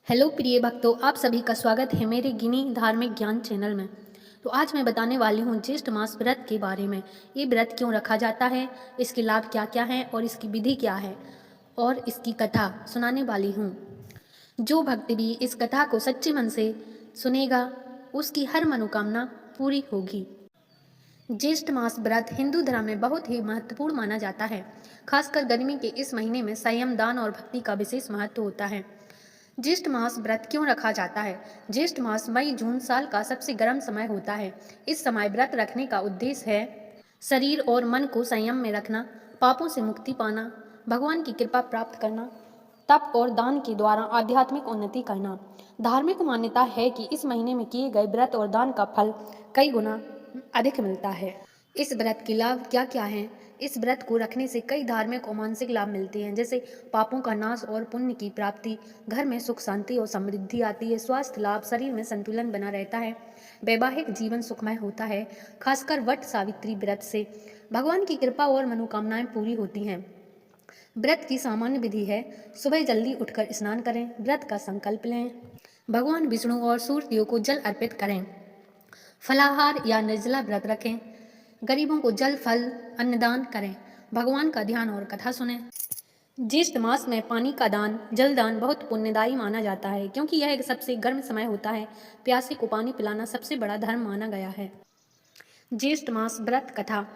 Hello प्रिय भक्तों, आप सभी का स्वागत है मेरे गिनी धार्मिक ज्ञान चैनल में। तो आज मैं बताने वाली हूँ ज्येष्ठ मास व्रत के बारे में। ये व्रत क्यों रखा जाता है, इसके लाभ क्या क्या हैं और इसकी विधि क्या है, और इसकी कथा सुनाने वाली हूँ। जो भक्त भी इस कथा को सच्चे मन से सुनेगा, उसकी हर मनोकामना पूरी होगी। ज्येष्ठ मास व्रत हिंदू धर्म में बहुत ही महत्वपूर्ण माना जाता है। खासकर गर्मी के इस महीने में संयम, दान और भक्ति का विशेष महत्व होता है। ज्येष्ठ मास व्रत क्यों रखा जाता है? ज्येष्ठ मास मई जून साल का सबसे गर्म समय होता है। इस समय व्रत रखने का उद्देश्य है शरीर और मन को संयम में रखना, पापों से मुक्ति पाना, भगवान की कृपा प्राप्त करना, तप और दान के द्वारा आध्यात्मिक उन्नति करना। धार्मिक मान्यता है कि इस महीने में किए गए व्रत और दान का फल कई गुना अधिक मिलता है। इस व्रत के लाभ क्या क्या हैं? इस व्रत को रखने से कई धार्मिक और मानसिक लाभ मिलते हैं, जैसे पापों का नाश और पुण्य की प्राप्ति, घर में सुख शांति और समृद्धि आती है, स्वास्थ्य लाभ, शरीर में संतुलन बना रहता है, वैवाहिक जीवन सुखमय होता है। खासकर वट सावित्री व्रत से भगवान की कृपा और मनोकामनाएं पूरी होती हैं। व्रत की सामान्य विधि है, सुबह जल्दी उठकर स्नान करें, व्रत का संकल्प लें, भगवान विष्णु और सूर्यदेव को जल अर्पित करें, फलाहार या निर्जला व्रत रखें, गरीबों को जल फल अन्नदान करें, भगवान का ध्यान और कथा सुनें। ज्येष्ठ मास में पानी का दान, जल दान बहुत पुण्यदायी माना जाता है, क्योंकि यह एक सबसे गर्म समय होता है। प्यासे को पानी पिलाना सबसे बड़ा धर्म माना गया है। ज्येष्ठ मास व्रत कथा।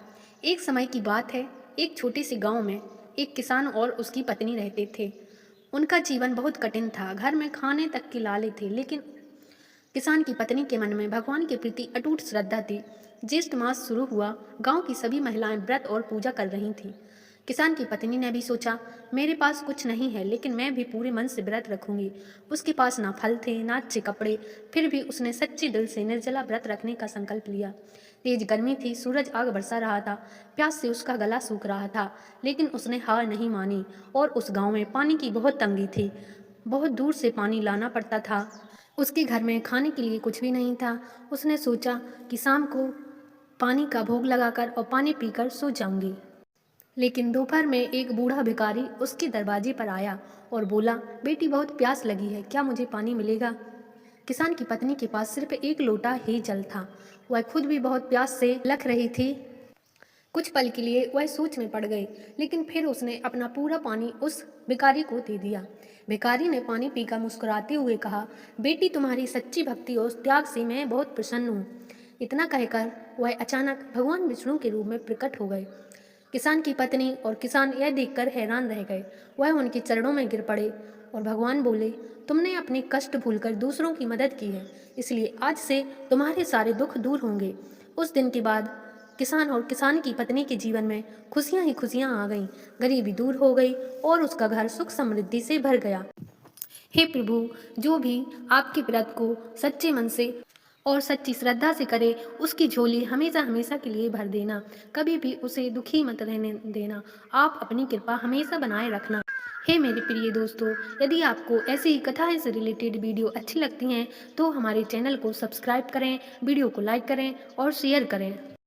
एक समय की बात है, एक छोटे से गांव में एक किसान और उसकी पत्नी रहते थे। उनका जीवन बहुत कठिन था, घर में खाने तक के लाले थे, लेकिन किसान की पत्नी के मन में भगवान के प्रति अटूट श्रद्धा थी। ज्येष्ठ मास शुरू हुआ, गांव की सभी महिलाएं व्रत और पूजा कर रही थीं। किसान की पत्नी ने भी सोचा, मेरे पास कुछ नहीं है, लेकिन मैं भी पूरे मन से व्रत रखूंगी। उसके पास ना फल थे, ना अच्छे कपड़े, फिर भी उसने सच्चे दिल से निर्जला व्रत रखने का संकल्प लिया। तेज गर्मी थी, सूरज आग बरसा रहा था, प्यास से उसका गला सूख रहा था, लेकिन उसने हार नहीं मानी। और उस गांव में पानी की बहुत तंगी थी, बहुत दूर से पानी लाना पड़ता था। उसके घर में खाने के लिए कुछ भी नहीं था। उसने सोचा कि शाम को पानी का भोग लगाकर और पानी पीकर सो जाऊंगी। लेकिन दोपहर में एक बूढ़ा भिखारी उसके दरवाजे पर आया और बोला, बेटी बहुत प्यास लगी है, क्या मुझे पानी मिलेगा? किसान की पत्नी के पास सिर्फ एक लोटा ही जल था। वह खुद भी बहुत प्यास से लख रही थी। कुछ पल के लिए वह सोच में पड़ गई, लेकिन फिर उसने अपना पूरा पानी उस भिखारी को दे दिया। भिखारी ने पानी पीकर मुस्कुराते हुए कहा, बेटी तुम्हारी सच्ची भक्ति और त्याग से मैं बहुत प्रसन्न हूँ। इतना कहकर वह अचानक भगवान विष्णु के रूप में प्रकट हो गए। किसान की पत्नी और किसान यह देखकर हैरान रह गए। वह उनके चरणों में गिर पड़े और भगवान बोले, तुमने अपने कष्ट भूलकर दूसरों की मदद की है, इसलिए आज से तुम्हारे सारे दुख दूर होंगे। उस दिन के बाद किसान और किसान की पत्नी के जीवन में खुशियां ही खुशियां आ गईं, गरीबी दूर हो गई और उसका घर सुख समृद्धि से भर गया। हे प्रभु, जो भी आपके व्रत को सच्चे मन से और सच्ची श्रद्धा से करे, उसकी झोली हमेशा हमेशा के लिए भर देना, कभी भी उसे दुखी मत रहने देना। आप अपनी कृपा हमेशा बनाए रखना। हे मेरे प्रिय दोस्तों, यदि आपको ऐसी ही कथाएं से रिलेटेड वीडियो अच्छी लगती हैं तो हमारे चैनल को सब्सक्राइब करें, वीडियो को लाइक करें और शेयर करें।